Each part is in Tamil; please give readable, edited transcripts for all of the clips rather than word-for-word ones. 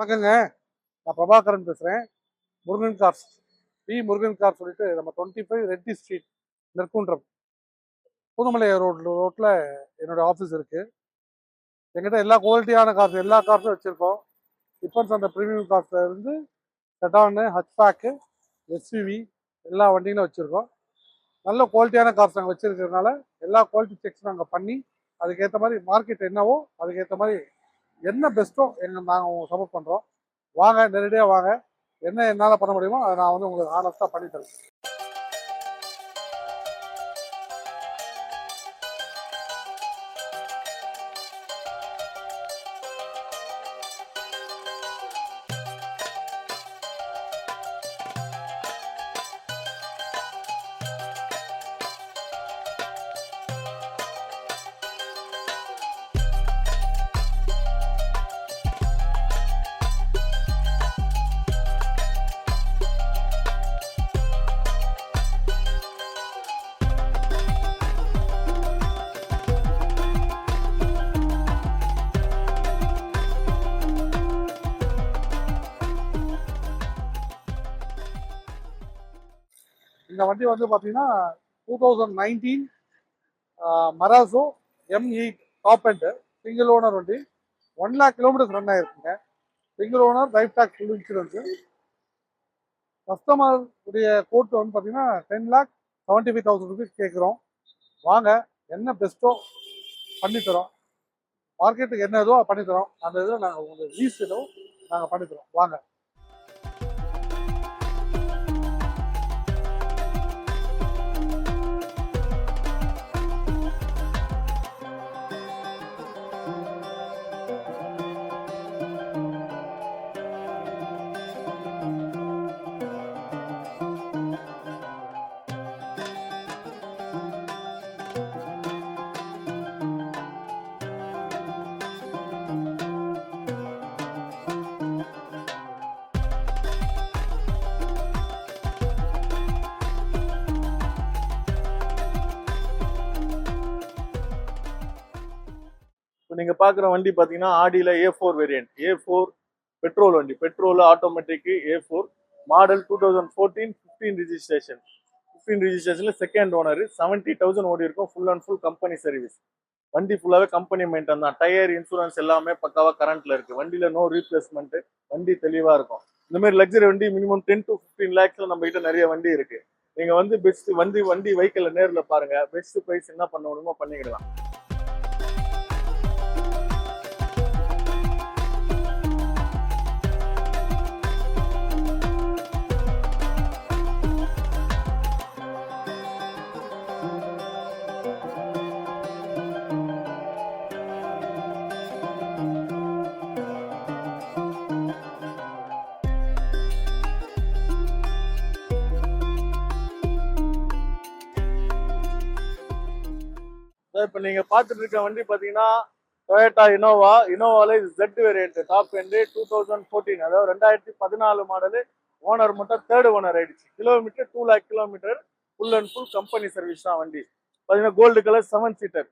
வணக்கங்க. நான் பிரபாகரன் பேசுகிறேன். முருகன் கார்ஸ், முருகன் கார் சொல்லிட்டு நம்ம 25 ரெட்டி ஸ்ட்ரீட், நெற்குன்றம், புதுமலை ரோட்டில் என்னோடய ஆஃபீஸ் இருக்குது. எங்கிட்ட எல்லா குவாலிட்டியான கார்ஸ், எல்லா கார்ஸும் வச்சுருக்கோம். டிஃபன்ஸ் அந்த ப்ரீமியம் கார்ஸில் இருந்து செடானு, ஹட்ச்பேக்கு, எஸ்யூவி எல்லா வண்டிகளும் வச்சுருக்கோம். நல்ல குவாலிட்டியான கார்ஸ் நாங்கள் வச்சுருக்கிறதுனால எல்லா குவாலிட்டி செக்ஸ் நாங்கள் பண்ணி அதுக்கேற்ற மாதிரி மார்க்கெட் என்னவோ அதுக்கேற்ற மாதிரி என்ன பெஸ்ட்டோ நாங்கள் சப்போர்ட் பண்ணுறோம். வாங்க, நேரடியாக வாங்க. என்ன என்னால் பண்ண முடியுமோ அதை நான் உங்களுக்கு ஆனஸ்ட்டாக பண்ணித்தரேன். இந்த வண்டி பார்த்தீங்கன்னா 2019 Marazzo M8 top and single owner வண்டி. 1 lakh கிலோமீட்டர்ஸ் ரன் ஆகிருக்குங்க. Single owner, life tax, full insurance. Customer உடைய கோட் பார்த்தீங்கன்னா 10,75,000 rupees கேட்குறோம். வாங்க, என்ன பெஸ்ட்டோ பண்ணித்தரோம். மார்க்கெட்டுக்கு என்ன ஏதோ பண்ணித்தரோம். அந்த இதில் நாங்கள் உங்களுக்கு லீஸ் ஏதோ நாங்கள் பண்ணித்தரோம். வாங்க. நீங்க பாக்குற வண்டி பாத்தீங்கன்னா ஆடியில A4 வேரியன்ட். A4 பெட்ரோல் வண்டி, petrol automatic A4 model 2014 15 registration. 15 ரிஜிஸ்ட்ரேஷன்ல செகண்ட் ஓனர். 70,000 ஓடி இருக்கும். Full and full company service. வண்டி ஃபுல்லாவே கம்பெனி மெயின்டைன் தான். டயர், இன்சூரன்ஸ் எல்லாமே பக்காவா கரண்ட்ல இருக்கு. வண்டியில நோ ரீப்ளேஸ்மெண்ட். வண்டி தெளிவா இருக்கும். இந்த மாதிரி லக்ஸரி வண்டி மினிமம் 10 to 15 lakhsல நம்ம கிட்ட நிறைய வண்டி இருக்கு. நீங்க பெஸ்ட் வண்டி வெஹிக்கிள் நேர்ல பாருங்க. பெஸ்ட் பிரைஸ் என்ன பண்ண முடியுமோ பண்ணிக்கிடலாம். இப்ப நீங்க பாத்துட்டு இருக்க வண்டி பாத்தீங்கன்னா டொயோட்டா இனோவால Z வேரியன்ட் டாப் எண்ட் 2014, அதாவது 2014 மாடலு. ஓனர் மட்டும் தேர்ட் ஓனர் ஆயிடுச்சு. Kilometre 2 lakh kilometre. Full and full company service தான் வண்டி. பாத்தீங்கன்னா கோல்டு கலர் 7 சீட்டர்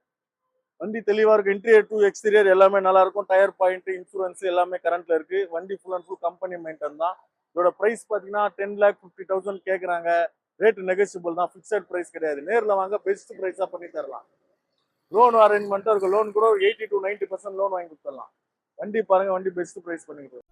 வண்டி. தெளிவா இருக்கும். இன்டீரியர் டு எக்ஸ்டீரியர் எல்லாமே நல்லா இருக்கும். டயர் பாயிண்ட், இன்சூரன்ஸ் எல்லாமே கரண்ட்ல இருக்கு. வண்டி full and full company maintain தான். இதோட பிரைஸ் பாத்தீங்கன்னா 10,50,000 கேக்குறாங்க. ரேட் நெகோசியபிள் தான், பிக்சட் பிரைஸ் கிடையாது. நேர்ல வாங்க, பெஸ்ட் பிரைஸா பண்ணி தரலாம். லோன் அரேஞ்ச்மெண்ட்டும் இருக்கு. லோன் கூட 80 to 90% லோன் வாங்கி கொடுத்துடலாம். வண்டி பாருங்க, வண்டி பெஸ்ட் பிரைஸ் பண்ணிக்கிட்டு.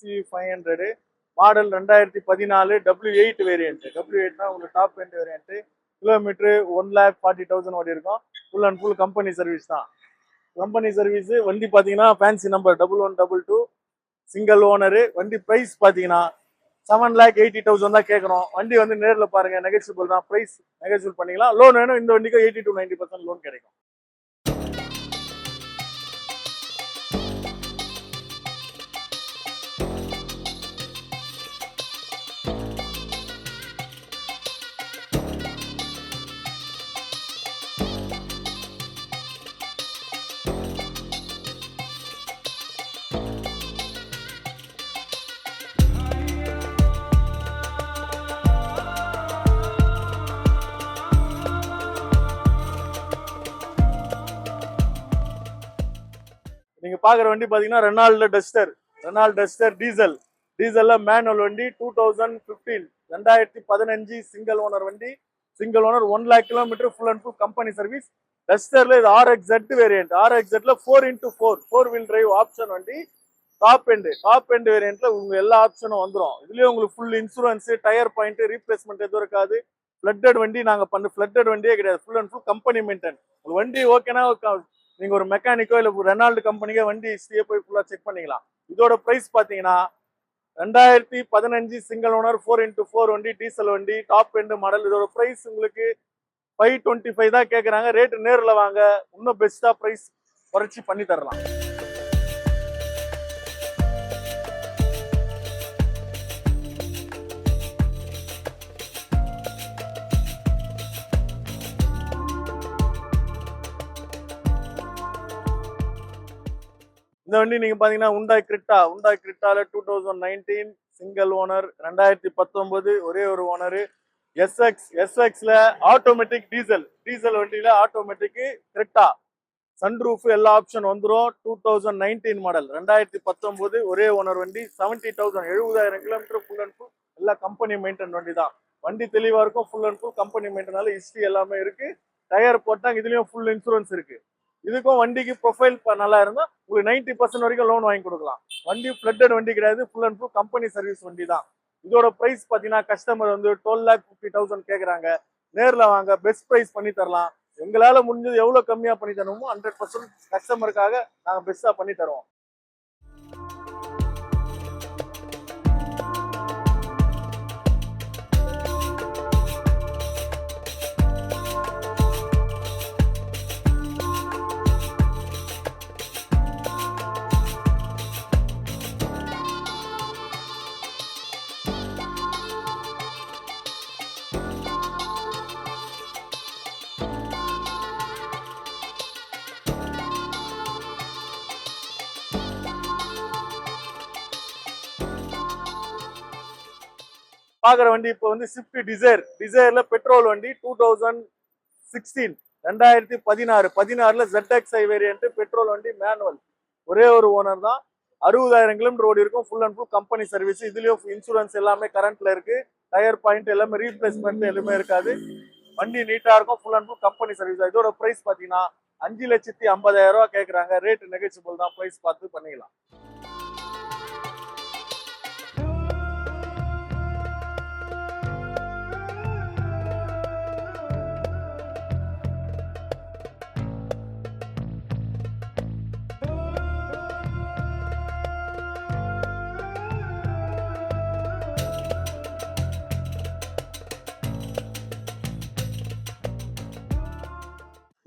C500 model 2014 W8 variant. W8னா உங்களுக்கு டாப் எண்ட் வேரியன்ட். கிலோமீட்டர் 1,40,000 ஓடி இருக்கும். Full and full company service தான். Company service. வண்டி பாத்தீங்கன்னா ஃபேன்சி நம்பர் 1122 சிங்கிள் ஓனர். வண்டி பிரைஸ் பாத்தீங்கன்னா 7,80,000 தான் கேட்குறோம். வண்டி நேரில் பாருங்க, நெகோசியபிள் தான். பிரைஸ் நெகோசியபிள் பண்ணிக்கலாம். லோன் வேணும், இந்த வண்டிக்கு 80 to 90% லோன் கிடைக்கும். நீங்க பாக்குற வண்டி பாத்தீங்கன்னா ரெனால்ட் டஸ்டர் டீசல்ல மேனுவல் வண்டி 2015 2015 சிங்கிள் ஓனர் வண்டி. Single owner 1 lakh kilometre full and full company service. டஸ்டர்ல இது RXZ வேரியன்ட். RXZல 4x4 4 வீல் டிரைவ் ஆப்ஷன் வண்டி. டாப் எண்ட் வேரியன்ட்ல உங்க எல்லா ஆப்ஷனும் வந்துடும். இதுலயே உங்களுக்கு full insurance, tyre point, replacement எதுவும் இருக்காது. ஃபிளட்டட் வண்டி நாங்க ஃபிளட்டட் வண்டியே கிடையாது. Full and full company maintain. ஒரு வண்டி ஓகேனா நீங்க ஒரு மெக்கானிக்கோ இல்ல ரெனால்டு கம்பெனிக்கோ வண்டி ஹிஸ்டரியை போய் ஃபுல்லா செக் பண்ணிக்கலாம். இதோட பிரைஸ் பாத்தீங்கன்னா 2015 சிங்கிள் ஓனர் 4x4 வண்டி, டீசல் வண்டி, டாப் எண்ட் மாடல். இதோட பிரைஸ் உங்களுக்கு 525 தான் கேக்குறாங்க. ரேட் நேர்ல வாங்க, இன்னும் பெஸ்டா பிரைஸ் குறைச்சி பண்ணி தரலாம். இந்த வண்டி நீங்க பாத்தீங்கன்னா உண்டாய் கிரிட்டால 2019 சிங்கிள் ஓனர் 2019 ஒரே ஒரு ஓனர். எஸ்எக்ஸ்ல ஆட்டோமேட்டிக் டீசல் வண்டியில ஆட்டோமேட்டிக் கிரிட்டா சன்ரூஃப் எல்லா ஆப்ஷன் வந்துடும். 2019 மாடல் 2019 ஒரே ஓனர் வண்டி. 70,000 70,000 கிலோமீட்டர் ஃபுல் அண்ட் ஃபுல் எல்லா கம்பெனி மெயின்டைன் வண்டி தான். வண்டி தெளிவா இருக்கும். ஃபுல் அண்ட் ஃபுல் கம்பெனி மெயின்டைனால ஹிஸ்டரி எல்லாமே இருக்கு. டயர் போட்டாங்க. இதுலயும் ஃபுல் இன்சூரன்ஸ் இருக்கு. இதுக்கும் வண்டிக்கு ப்ரொஃபைல் நல்லா இருந்தா உங்களுக்கு 90% வரைக்கும் லோன் வாங்கி கொடுக்கலாம். வண்டி ஃபிளட்டட் வண்டி கிடையாது. Full and full company service வண்டி தான். இதோட பிரைஸ் பாத்தீங்கன்னா கஸ்டமர் வந்து 12,50,000 கேக்குறாங்க. நேர்ல வாங்க, பெஸ்ட் பிரைஸ் பண்ணி தரலாம். எங்களால முடிஞ்சது எவ்வளவு கம்மியா பண்ணி தரணுமோ 100% கஸ்டமருக்காக நாங்க பெஸ்டா பண்ணி தருவோம். பாக்குற வண்டி இப்போ வந்து ஸ்விஃப்ட் டிசைர்ல பெட்ரோல் வண்டி 2016 2016 ZXi வேரியன்ட் பெட்ரோல் வண்டி மேனுவல். ஒரே ஒரு ஓனர் தான். 60,000 கிலோமீட்டர் ஓடி இருக்கும். Full and full company service. இதுலயும் இன்சூரன்ஸ் எல்லாமே கரண்ட்ல இருக்கு. டயர் பாயிண்ட் எல்லாமே ரீப்ளேஸ்மெண்ட் எதுவுமே இருக்காது. வண்டி நீட்டா இருக்கும். Full and full company service. இதோட பிரைஸ் பாத்தீங்கன்னா 5,50,000 கேக்குறாங்க. ரேட் நெகோசியபிள் தான். பிரைஸ் பார்த்து பண்ணிக்கலாம்.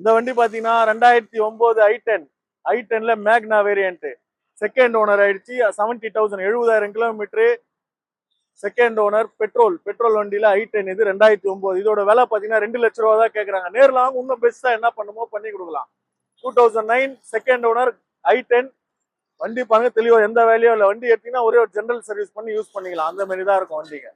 இந்த வண்டி பாத்தீங்கன்னா 2009 i10ல மேக்னா வேரியன்ட். செகண்ட் ஓனர் ஆயிடுச்சு. 70,000 70,000 கிலோமீட்டர். செகண்ட் ஓனர் பெட்ரோல் வண்டியில i10 இது 2009. இதோட விலை பாத்தீங்கன்னா 2 லட்ச ரூபா தான் கேக்குறாங்க. நேர்ல வாங்க இன்னும் பெஸ்டா என்ன பண்ணுமோ பண்ணி கொடுக்கலாம். 2009 செகண்ட் ஓனர் i10 வண்டி பாருங்க தெளிவா எந்த வேலையும் இல்லை. வண்டி எடுத்தீங்கன்னா ஒரே ஒரு ஜெனரல் சர்வீஸ் பண்ணி யூஸ் பண்ணிக்கலாம். அந்த மாதிரி தான் இருக்கும் வண்டிங்க.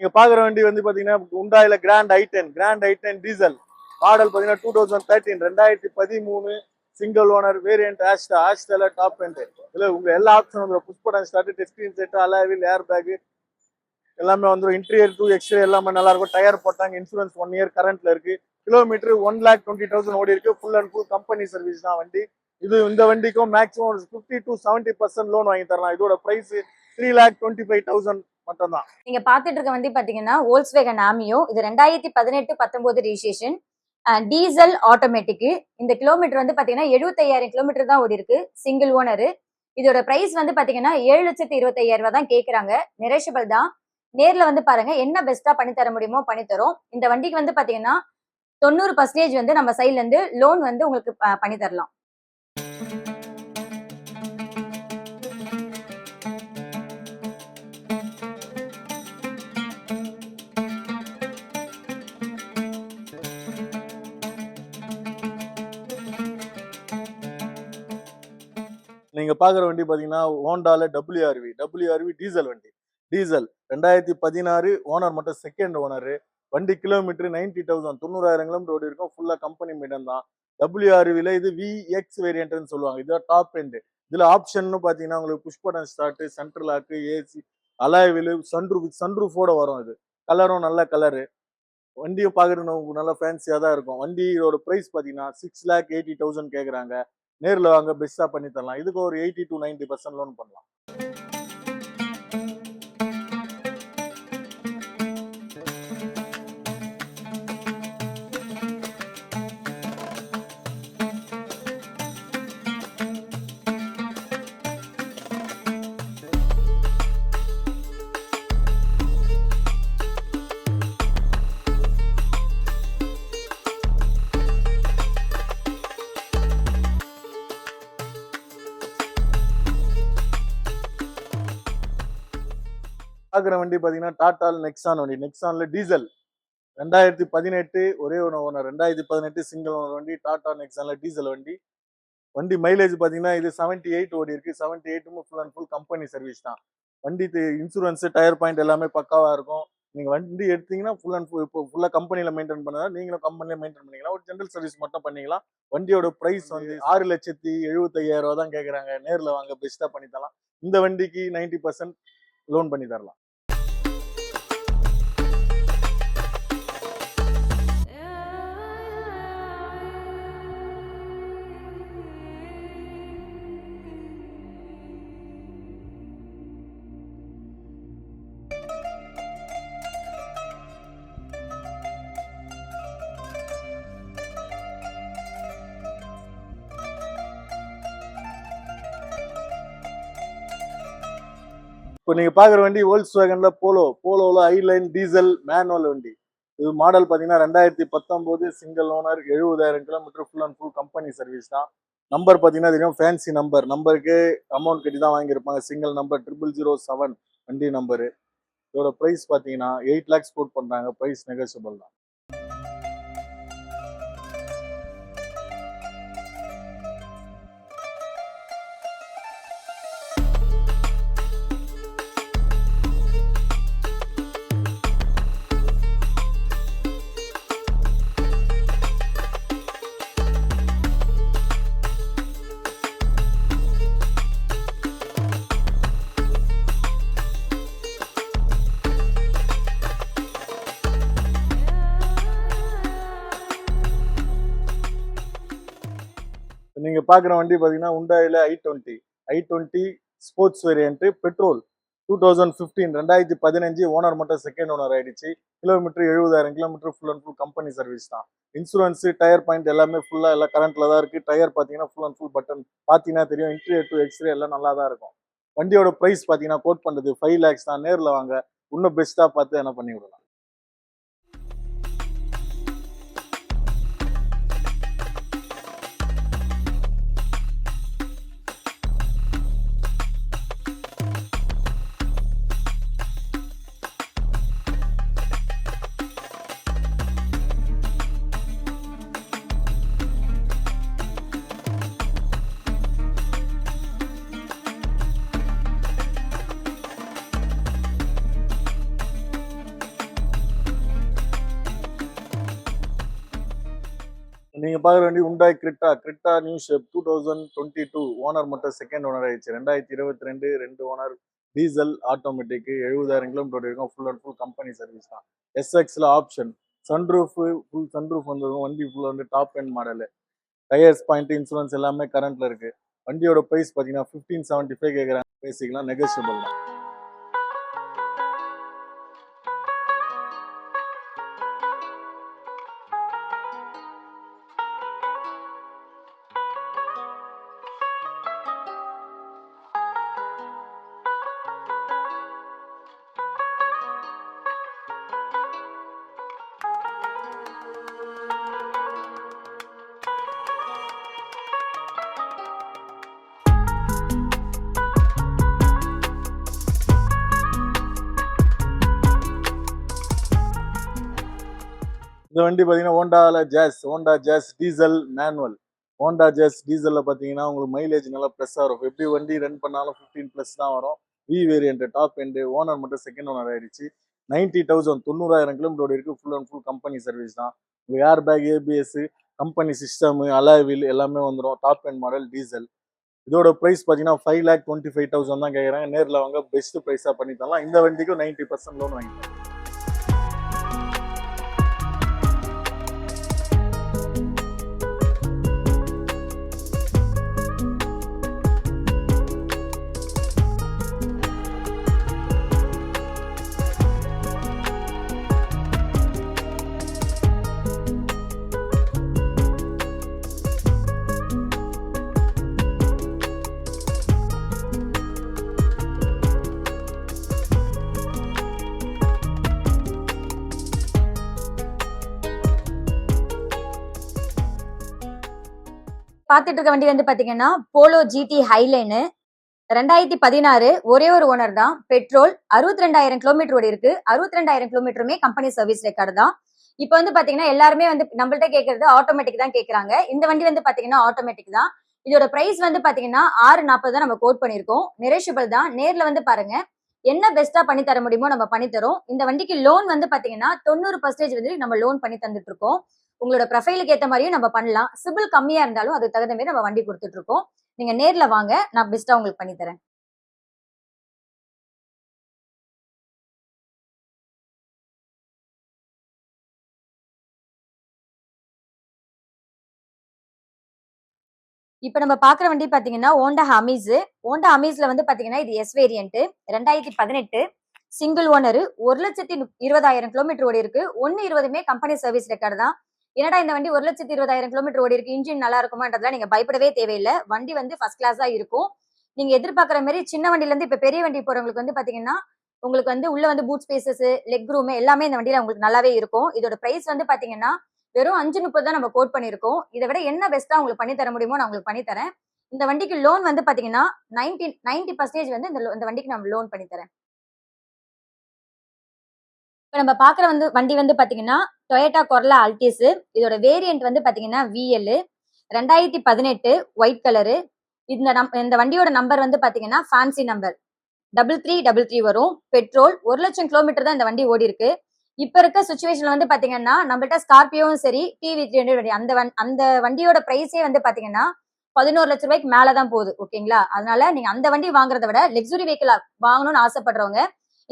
நீங்க பாக்குற வண்டி வந்து பாத்தீங்கன்னா உண்டாயில கிராண்ட் ஐ10 டீசல் மாடல் பாத்தீங்கன்னா 2013 2013 சிங்கிள் ஓனர் வேரியன்ட் ஆஸ்டால டாப் எண்ட். இதுல உங்க எல்லா ஆப்ஷனும் வந்துடும். Push button start, touch screen set, alloy wheel, air bag எல்லாமே வந்துடும். இன்டீரியர் டு எக்ஸ்டீரியர் எல்லாமே நல்லா இருக்கும். டயர் போட்டாங்க. இன்சூரன்ஸ் 1 year கரண்ட்ல இருக்கு. கிலோமீட்டர் 1,20,000 ஓடி இருக்கு. Full and full company service தான் வண்டி. இந்த வண்டிக்கும் மேக்ஸிமம் 50 to 70% லோன் வாங்கி தரலாம். இதோட பிரைஸ் 3,25,000 மட்டும் தான். நீங்க பாத்துட்டு இருக்க வண்டி பாத்தீங்கன்னா வோல்க்ஸ்வேகன் ஆமியோ. இது 2018-19 ரெஜிஸ்ட்ரேஷன். Diesel automatic. இந்த கிலோமீட்டர் வந்து பாத்தீங்கன்னா 75,000 கிலோமீட்டர் தான் ஓடி இருக்கு. Single owner. இதோட பிரைஸ் வந்து பாத்தீங்கன்னா 7,25,000 தான் கேக்குறாங்க. நெகோஷியபிள் தான். நேர்ல வந்து பாருங்க, என்ன பெஸ்டா பண்ணி தர முடியுமோ பண்ணி தரோம். இந்த வண்டிக்கு வந்து பாத்தீங்கன்னா 90% வந்து நம்ம சைட்ல இருந்து லோன் வந்து உங்களுக்கு பண்ணி தரலாம். நீங்க பாக்குற வண்டி பாத்தீங்கன்னா ஹோண்டால டபிள்யூஆர்வி டீசல் வண்டி. டீசல் 2016 ஓனர் மட்டும் செகண்ட் ஓனர். வண்டி கிலோமீட்டர் 90,000 90,000 கிலோமீட்டர் ஓடி இருக்கும். ஃபுல்லா கம்பெனி மெய்டன் தான். டபிள்யூஆர்வில இது விஎக்ஸ் வேரியன்ட்னு சொல்லுவாங்க. இதுதான் டாப் எண்ட். இதுல ஆப்ஷன் பாத்தீங்கன்னா உங்களுக்கு push button start, central lock, AC, alloy wheel, சன்ரூஃபோட வரும். இது கலரும் நல்ல கலரு. வண்டியை பாக்குறது நல்லா ஃபேன்சியா தான் இருக்கும். வண்டியோட பிரைஸ் பாத்தீங்கன்னா 6,80,000 கேக்குறாங்க. நேர்ல வாங்க பெஸ்டா பண்ணி தரலாம். இதுக்கு ஒரு 80 to 90% லோன் பண்ணலாம். பாக்குற வண்டி பாத்தீங்கன்னா டாடா நெக்ஸான் வண்டி. நெக்ஸான்ல டீசல் 2018 ஒரே ஒரு ஓனர். 2018 சிங்கிள் ஓனர் வண்டி. டாடா நெக்ஸான்ல டீசல் வண்டி. வண்டி மைலேஜ் பாத்தீங்கன்னா இது 78 ஓடி இருக்கு. 78 full and full company service தான். வண்டி இன்சூரன்ஸ், டயர் பாயிண்ட் எல்லாமே பக்காவா இருக்கும். நீங்க வண்டி எடுத்தீங்கன்னா ஃபுல் அண்ட் ஃபுல் இப்போ ஃபுல்லா கம்பெனில மெயின்டைன் பண்ணதா, நீங்களும் கம்பெனில மெயின்டைன் பண்ணிக்கலாம். ஒரு ஜெனரல் சர்வீஸ் மட்டும் பண்ணிக்கலாம். வண்டியோட பிரைஸ் வந்து 6,75,000 தான் கேக்குறாங்க. நேர்ல வாங்க பெஸ்டா பண்ணி தரலாம். இந்த வண்டிக்கு 90% லோன் பண்ணி தரலாம். இப்போ நீங்க பாக்குற வண்டி வோல்க்ஸ்வேகன்ல போலோல ஹைலைன் டீசல் மேனுவல் வண்டி. இது மாடல் பாத்தீங்கன்னா 2019 single owner, 70,000 kilometre, full and full company service தான். நம்பர் பாத்தீங்கன்னா தெரியும், ஃபேன்சி நம்பர். நம்பருக்கு அமௌண்ட் கட்டி தான் வாங்கியிருப்பாங்க. சிங்கிள் நம்பர் 0007 வண்டி நம்பரு. இதோட பிரைஸ் பாத்தீங்கன்னா 8 lakhs கோட் பண்றாங்க. பிரைஸ் நெகோசியபிள் தான். நீங்க பாக்குற வண்டி பாத்தீங்கன்னா Hyundaiல i20 sports variant petrol 2015 owner மட்டும் செகண்ட் ஓனர் ஆயிடுச்சு. Kilometre 70,000 kilometre, full and full company service தான். இன்சூரன்ஸ், டயர் பாயிண்ட் எல்லாமே ஃபுல்லா எல்லாம் கரண்ட்ல தான் இருக்கு. டயர் பாத்தீங்கன்னா ஃபுல் அண்ட் ஃபுல் பட்டன் பாத்தீங்கன்னா தெரியும். இன்டீரியர் டு எக்ஸ்ரே எல்லாம் நல்லா தான் இருக்கும். வண்டியோட பிரைஸ் பாத்தீங்கன்னா கோட் பண்றது 5 lakhs தான். நேர்ல வாங்க இன்னும் பெஸ்டா பார்த்து என்ன பண்ணி விடலாம். நீங்க பாக்குற வண்டி Hyundai criteria new shape 2022 owner மட்டும் செகண்ட் ஓனர் ஆயிடுச்சு. 2022 2 ஓனர், டீசல், ஆட்டோமேட்டிக், 70,000 கிலோமீட்டர் இருக்கும். Full and full company service தான். எஸ்எக்ஸ்ல ஆப்ஷன் சன்ரூஃப், ஃபுல் சன்ரூஃப் வந்துருக்கும். வண்டி ஃபுல் வந்து top end model. Tyres point, insurance எல்லாமே கரண்ட்ல இருக்கு. வண்டியோட பிரைஸ் பாத்தீங்கன்னா 1575 கேக்குறாங்க. பேசிக்கலாம், நெகோசியபிள் தான். இந்த வண்டி பாத்தீங்கன்னா Honda Jazz diesel manual. Honda Jazz டீசலில் பார்த்தீங்கன்னா உங்களுக்கு மைலேஜ் நல்லா ப்ளஸ்ஸாக இருக்கும். எப்படி வண்டி ரன் பண்ணாலும் 15+ தான் வரும். V variant top end, owner மட்டும் செகண்ட் ஓனர் ஆயிடுச்சு. 90,000 90,000 கிலோமீட்டர் இருக்குது. Full and full company service தான். உங்களுக்கு air bag, ABS, company system, alloy wheel எல்லாமே வந்துடும். Top end model diesel. இதோட ப்ரைஸ் பார்த்தீங்கன்னா 5,25,000 தான் கேட்குறாங்க. நேரில் வாங்க பெஸ்ட் ப்ரைஸாக பண்ணி தரலாம். இந்த வண்டிக்கும் 90% லோன் வாங்கிக்கலாம். பாத்துட்டு இருக்க வண்டி வந்து பாத்தீங்கன்னா போலோ ஜிடி ஹைலைனு 2016 ஒரே ஒரு ஓனர் தான். பெட்ரோல் 62,000 கிலோமீட்டர் ஓடி இருக்கு. 62,000 கிலோமீட்டருமே கம்பெனி சர்வீஸ் ரெக்கார்டு தான். இப்போ வந்து பாத்தீங்கன்னா எல்லாருமே வந்து நம்மள்ட்ட கேட்கறது ஆட்டோமேட்டிக் தான் கேட்கறாங்க. இந்த வண்டி வந்து பாத்தீங்கன்னா ஆட்டோமேட்டிக் தான். இதோட பிரைஸ் வந்து பாத்தீங்கன்னா 640 தான் நம்ம கோட் பண்ணிருக்கோம். நெரிஷியபிள் தான். நேர்ல வந்து பாருங்க, என்ன பெஸ்டா பண்ணி தர முடியுமோ நம்ம பண்ணி தரோம். இந்த வண்டிக்கு லோன் வந்து பாத்தீங்கன்னா 90% வந்து நம்ம லோன் பண்ணி தந்துட்டு இருக்கோம். உங்களோட ப்ரொஃபைலுக்கு ஏத்த மாதிரியும் நம்ம பண்ணலாம். சிபில் கம்மியா இருந்தாலும் அதுக்கு தகுந்த மாதிரி நம்ம வண்டி கொடுத்துட்டு இருக்கோம். நீங்க நேர்ல வாங்க, நான் பெஸ்டா உங்களுக்கு பண்ணி தரேன். இப்ப நம்ம பாக்குற வண்டி பாத்தீங்கன்னா ஹோண்டா அமீஸ். ஹோண்டா அமீஸ்ல வந்து பாத்தீங்கன்னா இது S variant. 2018 single owner. 1,20,000 kilometre ஓடி இருக்கு. 1,20மே கம்பெனி சர்வீஸ் ரெக்கார்டு தான். என்னடா இந்த வண்டி 1,20,000 கிலோமீட்டர் ஓடி இருக்கு, இன்ஜின் நல்லா இருக்குமான்றதுலாம் நீங்க பயப்படவே தேவையில்லை. வண்டி வந்து ஃபர்ஸ்ட் கிளாஸா இருக்கும். நீங்க எதிர்பார்க்குற மாதிரி சின்ன வண்டில இருந்து இப்ப பெரிய வண்டி போறவங்களுக்கு வந்து பாத்தீங்கன்னா உங்களுக்கு வந்து உள்ள வந்து பூட் ஸ்பேசஸ், லெக் ரூம் எல்லாமே இந்த வண்டியில உங்களுக்கு நல்லாவே இருக்கும். இதோட பிரைஸ் வந்து பாத்தீங்கன்னா வெறும் 530 தான் நம்ம கோட் பண்ணிருக்கோம். இதை விட என்ன பெஸ்டா உங்களுக்கு பண்ணி தர முடியுமோ நான் உங்களுக்கு பண்ணி தரேன். இந்த வண்டிக்கு லோன் வந்து பாத்தீங்கன்னா 90% வந்து இந்த வண்டிக்கு நான் லோன் பண்ணி தரேன். இப்ப நம்ம பாக்குற வண்டி வந்து பாத்தீங்கன்னா டொயோட்டா கொர்லா அல்டிஸ். இதோட வேரியன்ட் வந்து பாத்தீங்கன்னா விஎல். 2018 white colour. இந்த வண்டியோட நம்பர் வந்து பாத்தீங்கன்னா ஃபேன்சி நம்பர் 3333 வரும். பெட்ரோல் 1,00,000 கிலோமீட்டர் தான் இந்த வண்டி ஓடி இருக்கு. இப்ப இருக்க சுச்சுவேஷன்ல வந்து பாத்தீங்கன்னா நம்மள்ட்ட ஸ்கார்பியோவும் சரி, டிவி அந்த வண்டியோட பிரைஸே வந்து பாத்தீங்கன்னா 11 லட்சம் ரூபாய்க்கு மேலதான் போகுது. ஓகேங்களா? அதனால நீங்க அந்த வண்டி வாங்குறத விட லக்ஸுரி வெஹிக்கிள் வாங்கணும்னு ஆசைப்படுறவங்க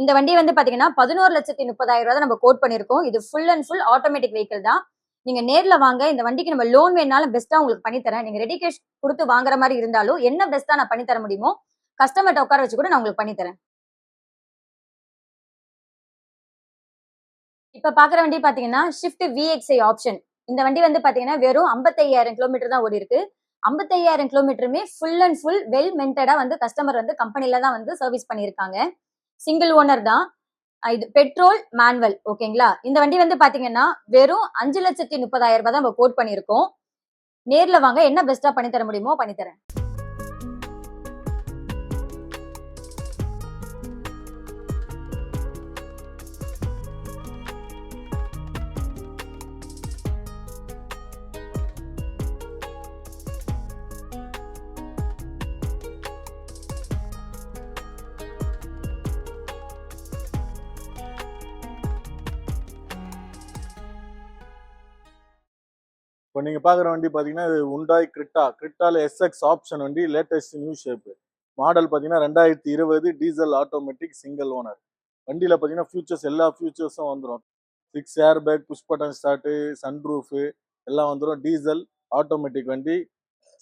இந்த வண்டி வந்து பாத்தீங்கன்னா 11,30,000 ரூபாய் தான் நம்ம கோட் பண்ணிருக்கோம். இது full and full automatic vehicle தான். நீங்க நேர்ல வாங்க. இந்த வண்டிக்கு நம்ம லோன் வேணாலும் பெஸ்டா உங்களுக்கு பண்ணி தரேன். நீங்க ரெடி கேஷ் கொடுத்து வாங்குற மாதிரி இருந்தாலும் என்ன பெஸ்டா நான் பண்ணி தர முடியுமோ கஸ்டமர்ட்ட உட்கார வச்சு கூட நான் உங்களுக்கு பண்ணி தரேன். இப்ப பாக்குற வண்டி பாத்தீங்கன்னா ஷிஃப்ட் VXI ஆப்ஷன். இந்த வண்டி வந்து பாத்தீங்கன்னா வெறும் 55,000 கிலோமீட்டர் தான் ஓடி இருக்கு. 55,000 கிலோமீட்டருமே ஃபுல் அண்ட் ஃபுல் வெல் மெயின்டடா வந்து கஸ்டமர் வந்து கம்பெனில தான் வந்து சர்வீஸ் பண்ணிருக்காங்க. சிங்கிள் ஓனர் தான். இது பெட்ரோல் மேனுவல். ஓகேங்களா? இந்த வண்டி வந்து பாத்தீங்கன்னா வெறும் 5,30,000 ரூபாய் தான் நம்ம கோட் பண்ணிருக்கோம். நேர்ல வாங்க, என்ன பெஸ்டா பண்ணி தர முடியுமோ பண்ணி தரேன். இப்போ நீங்கள் பார்க்குற வண்டி பார்த்தீங்கன்னா இது உண்டாய் கிரிட்டாவில் SX ஆப்ஷன் வண்டி. Latest new shape. மாடல் பார்த்தீங்கன்னா 2020 டீசல் ஆட்டோமேட்டிக் சிங்கிள் ஓனர். வண்டியில் பார்த்தீங்கன்னா ஃபியூச்சர்ஸ் எல்லா ஃபியூச்சர்ஸும் வந்துடும். 6 air bag, push button start, sunroof எல்லாம் வந்துடும். டீசல் ஆட்டோமேட்டிக் வண்டி.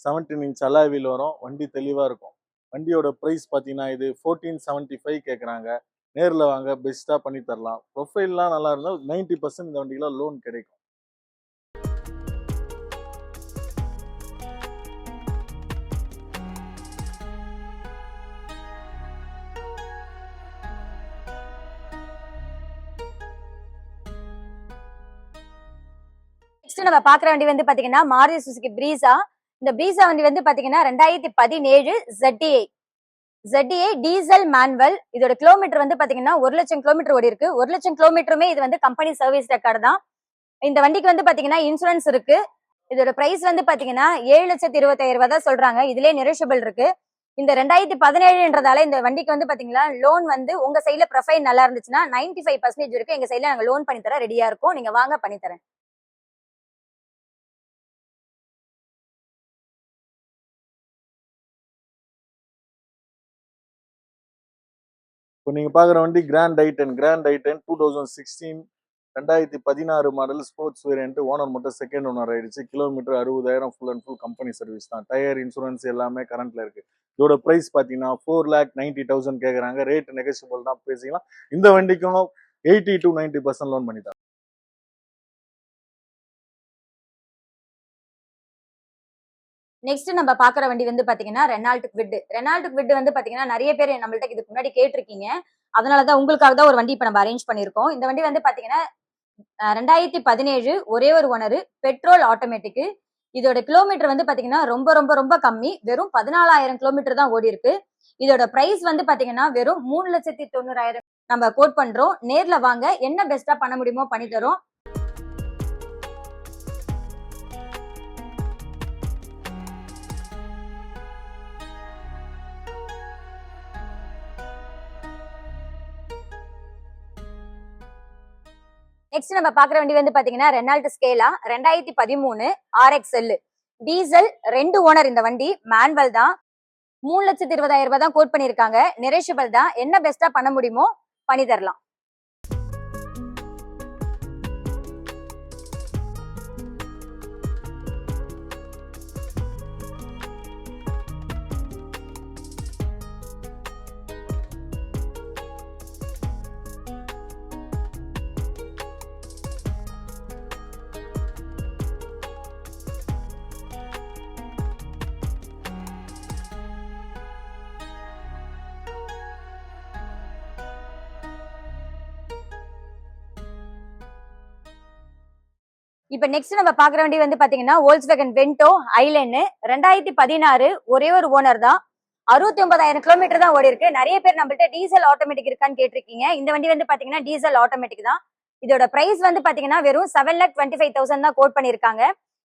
17 இன்ச் அலாய் வீல் வரும். வண்டி தெளிவாக இருக்கும். வண்டியோட ப்ரைஸ் பார்த்தீங்கன்னா இது 1475 கேட்குறாங்க. நேரில் வாங்க, பெஸ்ட்டாக பண்ணி தரலாம். ப்ரொஃபைல்லாம் நல்லா இருந்தால் 90% இந்த வண்டிக்கெலாம் லோன் கிடைக்கும். நெக்ஸ்ட் நம்ம பாக்குற வண்டி வந்து பாத்தீங்கன்னா மாருதி சுசுகி பிரீசா. இந்த பிரீசா வண்டி வந்து பாத்தீங்கன்னா 2017 ZDA டீசல் மேனுவல். இதோட கிலோமீட்டர் வந்து பாத்தீங்கன்னா 1,00,000 கிலோமீட்டர் ஓடி இருக்கு. 1,00,000 கிலோமீட்டருமே இது வந்து கம்பெனி சர்வீஸ் ரெக்கார்டு தான். இந்த வண்டிக்கு வந்து பாத்தீங்கன்னா இன்சூரன்ஸ் இருக்கு. இதோட பிரைஸ் வந்து பாத்தீங்கன்னா 7,25,000 தான் சொல்றாங்க. இதுலயே நெகோஷியபிள் இருக்கு. இந்த 2017ன்றதால இந்த வண்டிக்கு வந்து பாத்தீங்கன்னா லோன் வந்து உங்க சைட்ல ப்ரொஃபைல் நல்லா இருந்துச்சுன்னா 95% வரைக்கும் எங்க சைட்ல நாங்க லோன் பண்ணி தர ரெடியா இருக்கோம். நீங்க வாங்க பண்ணி தரேன். இப்போ நீங்க பாக்குற வண்டி grand i ten 2016 2016 model sports variant. Owner மட்டும் செகண்ட் ஓனர் ஆயிடுச்சு. Kilometre 60,000 full and full company service தான். டயர் இன்சூரன்ஸ் எல்லாமே கரண்ட்ல இருக்கு. இதோட பிரைஸ் பாத்தீங்கன்னா 4,90,000 கேக்குறாங்க. ரேட் நெகோஷியபிள் தான், பேசிக்கலாம். இந்த வண்டிக்கும் 80 to 90% லோன் பண்ணி தரேன். நெக்ஸ்ட் நம்ம பாக்குற வண்டி வந்து பாத்தீங்கன்னா ரெனால்ட் குவிட் வந்து பாத்தீங்கன்னா நிறைய பேர் நம்மள்ட்ட இதுக்கு முன்னாடி கேட்டிருக்கீங்க. அதனாலதான் உங்களுக்காக தான் ஒரு வண்டி இப்ப நம்ம அரேஞ்ச் பண்ணிருக்கோம். இந்த வண்டி வந்து பாத்தீங்கன்னா 2017 ஒரே ஒரு ஓனர், பெட்ரோல் ஆட்டோமேட்டிக். இதோட கிலோமீட்டர் வந்து பாத்தீங்கன்னா ரொம்ப ரொம்ப ரொம்ப கம்மி. வெறும் 14,000 கிலோமீட்டர் தான் ஓடி இருக்கு. இதோட பிரைஸ் வந்து பாத்தீங்கன்னா வெறும் 3,90,000 நம்ம கோட் பண்றோம். நேர்ல வாங்க, என்ன பெஸ்டா பண்ண முடியுமோ பண்ணி தரோம். நெக்ஸ்ட் நம்ம பாக்குற வண்டி வந்து பாத்தீங்கன்னா ரெனால்ட் ஸ்கேலா 2013 RXL டீசல், 2 ஓனர். இந்த வண்டி மேனுவல் தான். 3,20,000 தான் கோட் பண்ணிருக்காங்க. நெகோஷியபிள் தான். என்ன பெஸ்டா பண்ண முடியுமோ பண்ணி தரலாம். இப்ப நெக்ஸ்ட் நம்ம பாக்குற வண்டி வந்து பாத்தீங்கன்னா வோல்க்ஸ்வேகன் வென்டோ ஐலைன் 2016 ஒரே ஒரு ஓனர் தான். 69,000 கிலோமீட்டர் தான் ஓடி இருக்கு. நிறைய பேர் நம்மள்ட்ட டீசல் ஆட்டோமேட்டிக் இருக்கான்னு கேட்டிருக்கீங்க. இந்த வண்டி வந்து பாத்தீங்கன்னா டீசல் ஆட்டோமேட்டிக் தான். இதோட பிரைஸ் வந்து பாத்தீங்கன்னா வெறும் 7,25,000 தான் கோட் பண்ணிருக்காங்க.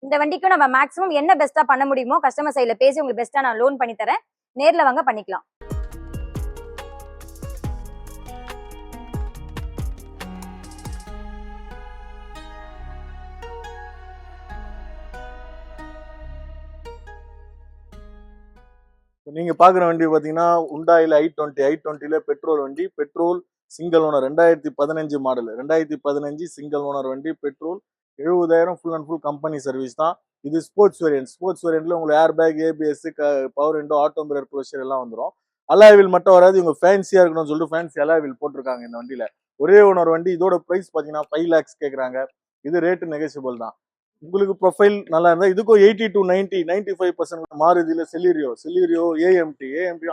இந்த வண்டிக்கும் நம்ம மேக்ஸிமம் என்ன பெஸ்டா பண்ண முடியுமோ கஸ்டமர் சைட்ல பேசி உங்களுக்கு பெஸ்டா நான் லோன் பண்ணி தரேன். நேர்ல வாங்க பண்ணிக்கலாம். நீங்க பாக்குற வண்டி பாத்தீங்கன்னா உண்டாயில i20ல பெட்ரோல் வண்டி. Petrol single owner 2015 model. 2015 single owner வண்டி. Petrol 70,000 full and full company service தான். இது ஸ்போர்ட்ஸ் வேரியன்ட்ல உங்களுக்கு air bag, ABS, power window, auto mirror closure எல்லாம் வந்துடும். அலாவில் மட்டும் வராது. இவங்க ஃபேன்சியா இருக்கணும்னு சொல்லிட்டு ஃபேன்சி அலாவில் போட்டிருக்காங்க இந்த வண்டியில. ஒரே ஓனர் வண்டி. இதோட பிரைஸ் பாத்தீங்கன்னா 5 lakhs கேக்குறாங்க. இது ரேட் நெகோஷியபிள் தான். உங்களுக்கு ப்ரொஃபைல் நல்லா இருந்தா இதுக்கும் 80 to 95% மாறுதியில செலிரியோ ஏஎம்டி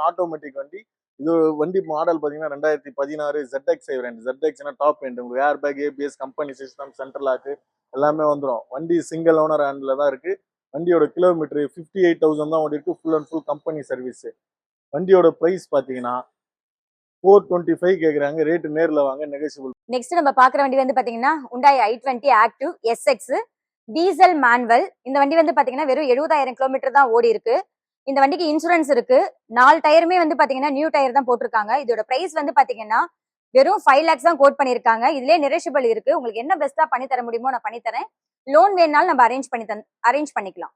ஆட்டோமேட்டிக் வண்டி. இது வண்டி மாடல் பாத்தீங்கன்னா 2016 ZX வேரியன்ட். ZXனா டாப் எண்ட். உங்களுக்கு air bag, ABS, company system, central lock எல்லாமே வந்துடும். வண்டி சிங்கிள் ஓனர் ஹேண்ட்ல தான் இருக்கு. வண்டியோட கிலோமீட்டர் 58,000 தான் ஓடி இருக்கு. Full and full company service. வண்டியோட பிரைஸ் பாத்தீங்கன்னா 425 கேக்குறாங்க. ரேட் நேர்ல வாங்க, நெகோஷியபிள். நெக்ஸ்ட் நம்ம பாக்குற வண்டி வந்து பாத்தீங்கன்னா Hyundai i20 active SX diesel manual. இந்த வண்டி வந்து பாத்தீங்கன்னா வெறும் 70,000 கிலோமீட்டர் தான் ஓடி இருக்கு. இந்த வண்டிக்கு இன்சூரன்ஸ் இருக்கு. 4 டயருமே வந்து பாத்தீங்கன்னா நியூ டயர் தான் போட்டிருக்காங்க. இதோட பிரைஸ் வந்து பாத்தீங்கன்னா வெறும் 5 lakhs தான் கோட் பண்ணிருக்காங்க. இதுலயே நெகோஷியபிள் இருக்கு. உங்களுக்கு என்ன பெஸ்டா பண்ணி தர முடியுமோ நான் பண்ணி தரேன். லோன் வேணாலும் நம்ம அரேஞ்ச் பண்ணிக்கலாம்.